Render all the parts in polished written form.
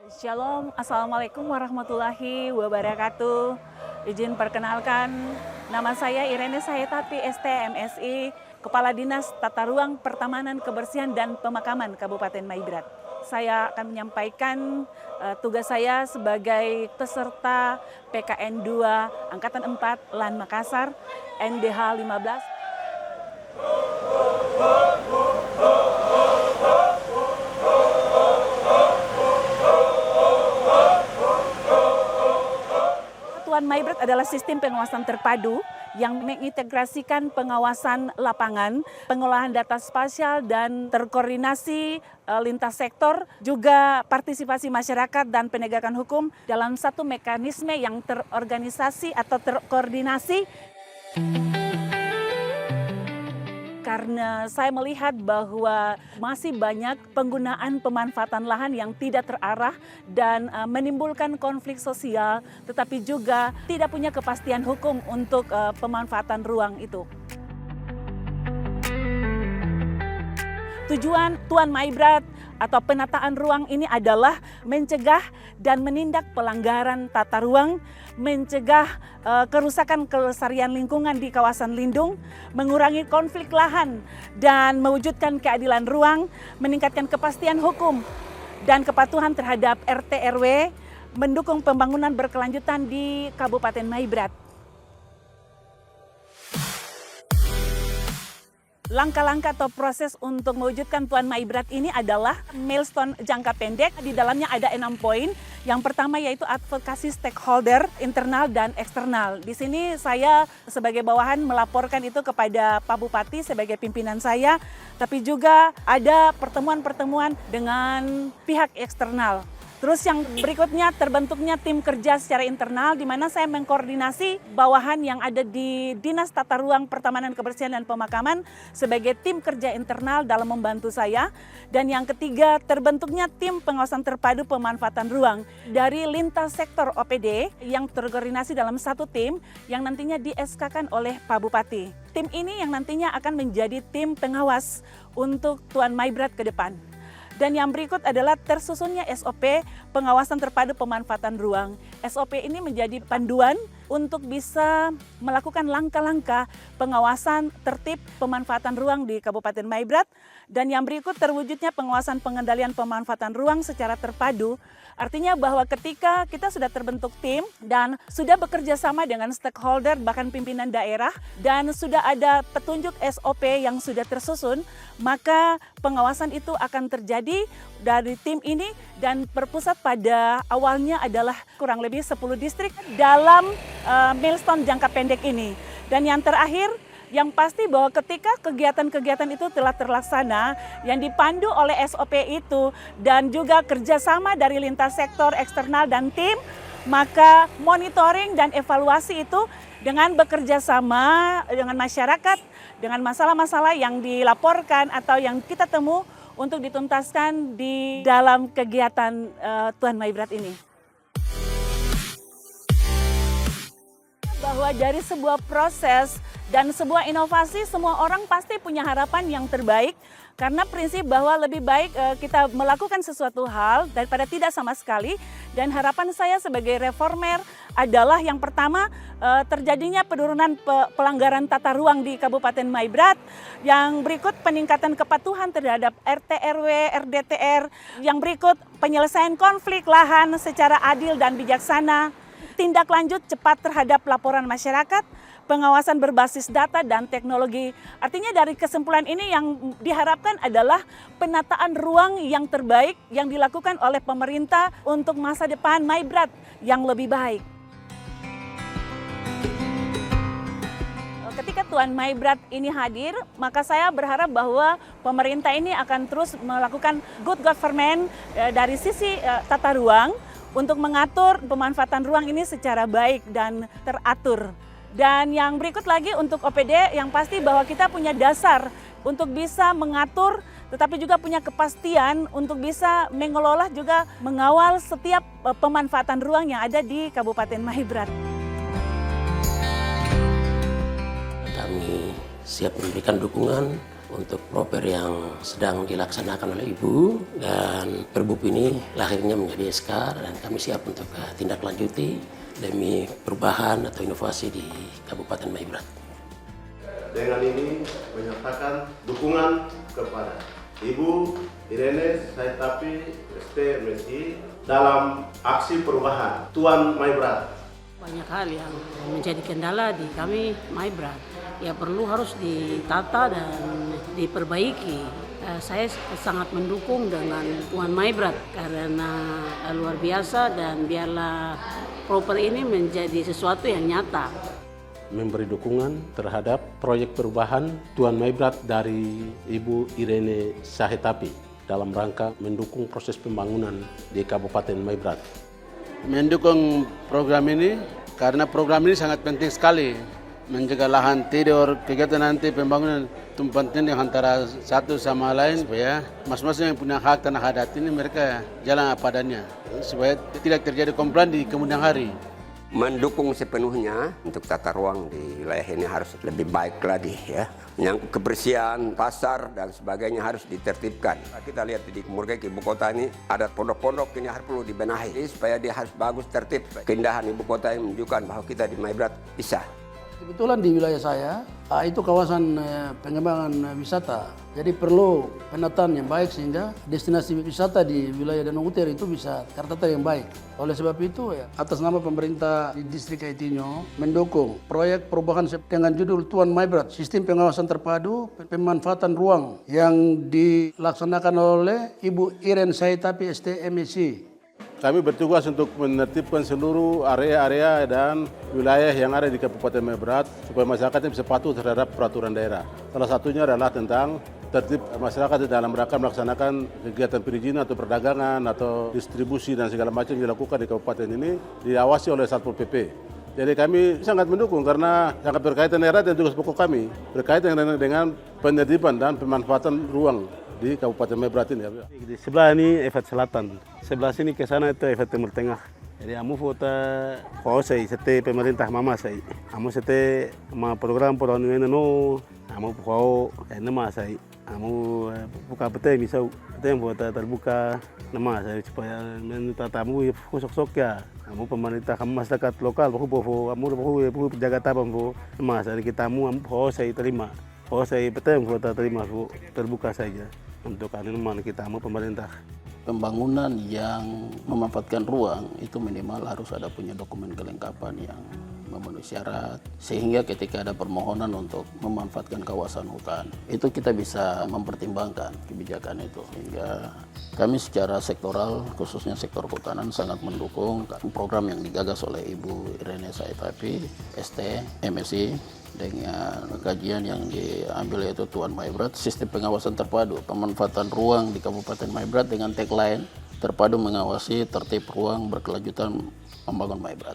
Shalom, Assalamualaikum warahmatullahi wabarakatuh. Izin perkenalkan, nama saya Irene Sayetati, STMSI, Kepala Dinas Tata Ruang Pertamanan Kebersihan dan Pemakaman Kabupaten Maibrat. Saya akan menyampaikan tugas saya sebagai peserta PKN 2 Angkatan 4 LAN Makassar, NDH 15. Tuan Maibrat adalah sistem pengawasan terpadu yang mengintegrasikan pengawasan lapangan, pengolahan data spasial dan terkoordinasi lintas sektor, juga partisipasi masyarakat dan penegakan hukum dalam satu mekanisme yang terorganisasi atau terkoordinasi. Karena saya melihat bahwa masih banyak penggunaan pemanfaatan lahan yang tidak terarah dan menimbulkan konflik sosial, tetapi juga tidak punya kepastian hukum untuk pemanfaatan ruang itu. Tujuan Tuan Maibrat atau penataan ruang ini adalah mencegah dan menindak pelanggaran tata ruang, mencegah kerusakan kelestarian lingkungan di kawasan lindung, mengurangi konflik lahan, dan mewujudkan keadilan ruang, meningkatkan kepastian hukum dan kepatuhan terhadap RT RW, mendukung pembangunan berkelanjutan di Kabupaten Maibrat. Langkah-langkah atau proses untuk mewujudkan Tuan Maibrat ini adalah milestone jangka pendek. Di dalamnya ada 6 poin. Yang pertama yaitu advokasi stakeholder internal dan eksternal. Di sini saya sebagai bawahan melaporkan itu kepada Pak Bupati sebagai pimpinan saya. Tapi juga ada pertemuan-pertemuan dengan pihak eksternal. Terus yang berikutnya terbentuknya tim kerja secara internal di mana saya mengkoordinasi bawahan yang ada di Dinas Tata Ruang Pertamanan Kebersihan dan Pemakaman sebagai tim kerja internal dalam membantu saya. Dan yang ketiga terbentuknya tim pengawasan terpadu pemanfaatan ruang dari lintas sektor OPD yang terkoordinasi dalam satu tim yang nantinya di-SK-kan oleh Pak Bupati. Tim ini yang nantinya akan menjadi tim pengawas untuk Tuan Maibrat ke depan. Dan yang berikut adalah tersusunnya SOP pengawasan terpadu pemanfaatan ruang. SOP ini menjadi panduan untuk bisa melakukan langkah-langkah pengawasan tertib pemanfaatan ruang di Kabupaten Maibrat. Dan yang berikut terwujudnya pengawasan pengendalian pemanfaatan ruang secara terpadu. Artinya bahwa ketika kita sudah terbentuk tim dan sudah bekerja sama dengan stakeholder bahkan pimpinan daerah dan sudah ada petunjuk SOP yang sudah tersusun, maka pengawasan itu akan terjadi dari tim ini dan berpusat pada awalnya adalah kurang lebih 10 distrik dalam milestone jangka pendek ini. Dan yang terakhir, yang pasti bahwa ketika kegiatan-kegiatan itu telah terlaksana, yang dipandu oleh SOP itu dan juga kerjasama dari lintas sektor eksternal dan tim, maka monitoring dan evaluasi itu dengan bekerja sama dengan masyarakat, dengan masalah-masalah yang dilaporkan atau yang kita temu untuk dituntaskan di dalam kegiatan Tuan Maibrat ini. Bahwa dari sebuah proses dan sebuah inovasi, semua orang pasti punya harapan yang terbaik karena prinsip bahwa lebih baik kita melakukan sesuatu hal daripada tidak sama sekali. Dan harapan saya sebagai reformer adalah yang pertama terjadinya penurunan pelanggaran tata ruang di Kabupaten Maibrat. Yang berikut peningkatan kepatuhan terhadap RT RW, RDTR. Yang berikut penyelesaian konflik lahan secara adil dan bijaksana. Tindak lanjut cepat terhadap laporan masyarakat, pengawasan berbasis data dan teknologi. Artinya dari kesimpulan ini yang diharapkan adalah penataan ruang yang terbaik yang dilakukan oleh pemerintah untuk masa depan Maibrat yang lebih baik. Ketika Tuan Maibrat ini hadir, maka saya berharap bahwa pemerintah ini akan terus melakukan good government dari sisi tata ruang untuk mengatur pemanfaatan ruang ini secara baik dan teratur. Dan yang berikut lagi untuk OPD yang pasti bahwa kita punya dasar untuk bisa mengatur tetapi juga punya kepastian untuk bisa mengelola juga mengawal setiap pemanfaatan ruang yang ada di Kabupaten Maibrat. Kami siap memberikan dukungan untuk proper yang sedang dilaksanakan oleh Ibu, dan Perbup ini lahirnya menjadi SK dan kami siap untuk tindak lanjuti demi perubahan atau inovasi di Kabupaten Maibrat. Dengan ini menyatakan dukungan kepada Ibu Irene Saitapi STMSI dalam aksi perubahan Tuan Maibrat. Banyak hal yang menjadi kendala di kami Maibrat, ya perlu harus ditata dan diperbaiki. Saya sangat mendukung dengan Tuan Maibrat karena luar biasa, dan biarlah proper ini menjadi sesuatu yang nyata. Memberi dukungan terhadap proyek perubahan Tuan Maibrat dari Ibu Irene Saitapi dalam rangka mendukung proses pembangunan di Kabupaten Maibrat. Mendukung program ini karena program ini sangat penting sekali menjaga lahan tidur, kegiatan nanti pembangunan tumpang tindih antara satu sama lain supaya masing-masing yang punya hak tanah adat ini mereka jalan apa adanya supaya tidak terjadi komplain di kemudian hari. Mendukung sepenuhnya untuk tata ruang di wilayah ini harus lebih baik lagi ya. Menyangkut kebersihan pasar dan sebagainya harus ditertibkan. Kita lihat di Murgek ibu kota ini ada pondok-pondok ini harus perlu dibenahi supaya dia harus bagus tertib. Keindahan ibu kota ini menunjukkan bahwa kita di Maibrat bisa. Kebetulan di wilayah saya itu kawasan pengembangan wisata. Jadi perlu penataan yang baik sehingga destinasi wisata di wilayah Danau Uter itu bisa tertata yang baik. Oleh sebab itu ya, atas nama pemerintah di Distrik Aitinyo mendukung proyek perubahan dengan judul Tuan Maibrat, Sistem Pengawasan Terpadu Pemanfaatan Ruang yang dilaksanakan oleh Ibu Irene Saitapi STMSI. Kami bertugas untuk menertibkan seluruh area-area dan wilayah yang ada di Kabupaten Maibrat supaya masyarakatnya bisa patuh terhadap peraturan daerah. Salah satunya adalah tentang tertib masyarakat dalam rangka melaksanakan kegiatan perizinan atau perdagangan atau distribusi dan segala macam yang dilakukan di kabupaten ini diawasi oleh Satpol PP. Jadi kami sangat mendukung karena sangat berkaitan erat dengan tugas pokok kami, berkaitan dengan penertiban dan pemanfaatan ruang di Kabupaten Maibrat ini. Di sebelah ini Efat Selatan, sebelah sini ke sana itu Efat Timur Tengah. Jadi amu foto saya sete pemerintah mama saya, amu sete ma program perubahan no, amu kau nama saya, amu buka pete misal pete yang foto terbuka nama saya supaya minta tamu sok ya. Amu pemerintah kamu masyarakat lokal, amu jaga tabam nama saya kita amu kau saya terima. Oh saya betul yang terima terbuka saja untuk anuman kita mau pemerintah. Pembangunan yang memanfaatkan ruang itu minimal harus ada punya dokumen kelengkapan yang memenuhi syarat, sehingga ketika ada permohonan untuk memanfaatkan kawasan hutan itu kita bisa mempertimbangkan kebijakan itu. Sehingga kami secara sektoral khususnya sektor kehutanan sangat mendukung program yang digagas oleh Ibu Irene Saitapi STMSI dengan kajian yang diambil yaitu Tuan Maibrat, Sistem Pengawasan Terpadu Pemanfaatan Ruang di Kabupaten Maibrat dengan tagline terpadu mengawasi tertib ruang berkelanjutan membangun Maibrat.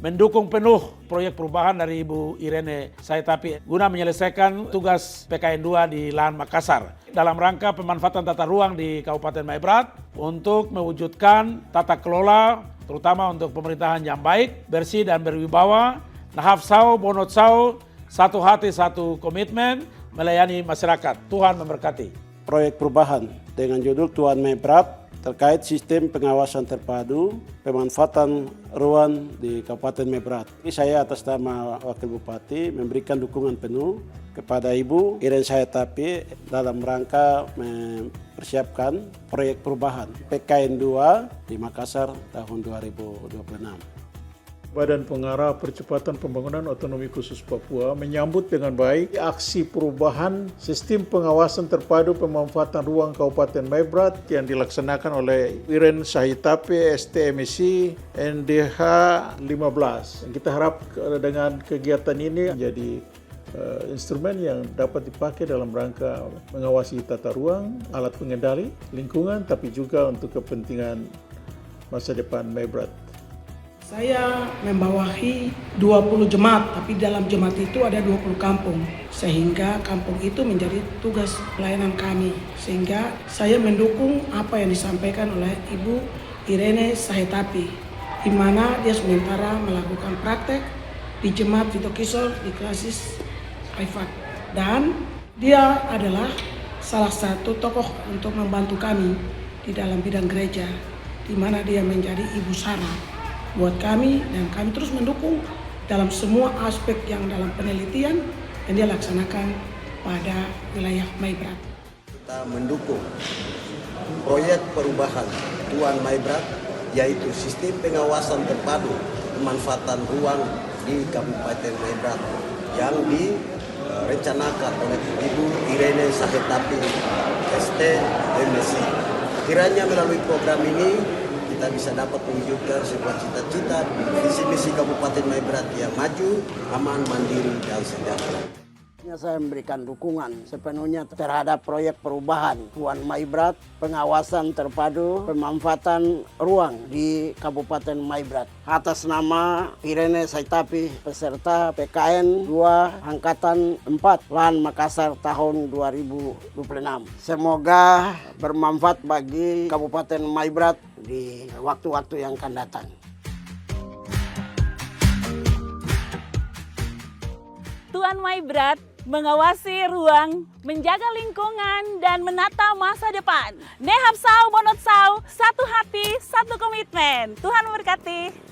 Mendukung penuh proyek perubahan dari Ibu Irene Saitapi guna menyelesaikan tugas PKN 2 di lahan Makassar dalam rangka pemanfaatan tata ruang di Kabupaten Maibrat untuk mewujudkan tata kelola terutama untuk pemerintahan yang baik, bersih dan berwibawa, nahafsau, bonotsau, satu hati, satu komitmen, melayani masyarakat. Tuhan memberkati. Proyek perubahan dengan judul Tuan Maibrat terkait sistem pengawasan terpadu pemanfaatan ruang di Kabupaten Maibrat. Saya atas nama Wakil Bupati memberikan dukungan penuh kepada Ibu Irene Saitapi dalam rangka mempersiapkan proyek perubahan PKN 2 di Makassar tahun 2026. Badan Pengarah Percepatan Pembangunan Otonomi Khusus Papua menyambut dengan baik aksi perubahan Sistem Pengawasan Terpadu Pemanfaatan Ruang Kabupaten Maibrat yang dilaksanakan oleh Irene Saitapi STMSI NDH 15. Kita harap dengan kegiatan ini menjadi instrumen yang dapat dipakai dalam rangka mengawasi tata ruang, alat pengendali lingkungan, tapi juga untuk kepentingan masa depan Maibrat. Saya membawahi 20 jemaat, tapi dalam jemaat itu ada 20 kampung. Sehingga kampung itu menjadi tugas pelayanan kami. Sehingga saya mendukung apa yang disampaikan oleh Ibu Irene Saitapi, di mana dia sementara melakukan praktek di jemaat Vito Kisor di Klasis Privat. Dan Dia adalah salah satu tokoh untuk membantu kami di dalam bidang gereja, di mana dia menjadi ibu Sarah buat kami, dan kami terus mendukung dalam semua aspek yang dalam penelitian yang dia laksanakan pada wilayah Maibrat. Kita mendukung proyek perubahan Tuan Maibrat, yaitu sistem pengawasan terpadu pemanfaatan ruang di Kabupaten Maibrat yang direncanakan oleh Ibu Irene Sahetapi, ST, MSI. Kiranya melalui program ini kita bisa dapat mewujudkan sebuah cita-cita visi misi Kabupaten Maibrat yang maju, aman, mandiri, dan sejahtera. Saya memberikan dukungan sepenuhnya terhadap proyek perubahan Tuan Maibrat, pengawasan terpadu pemanfaatan ruang di Kabupaten Maibrat. Atas nama Irene Sahetapi, peserta PKN 2 Angkatan 4 LAN Makassar tahun 2026. Semoga bermanfaat bagi Kabupaten Maibrat di waktu-waktu yang akan datang. Tuan Maibrat mengawasi ruang, menjaga lingkungan, dan menata masa depan. Nehap sau, bonot sau, satu hati, satu komitmen. Tuhan memberkati.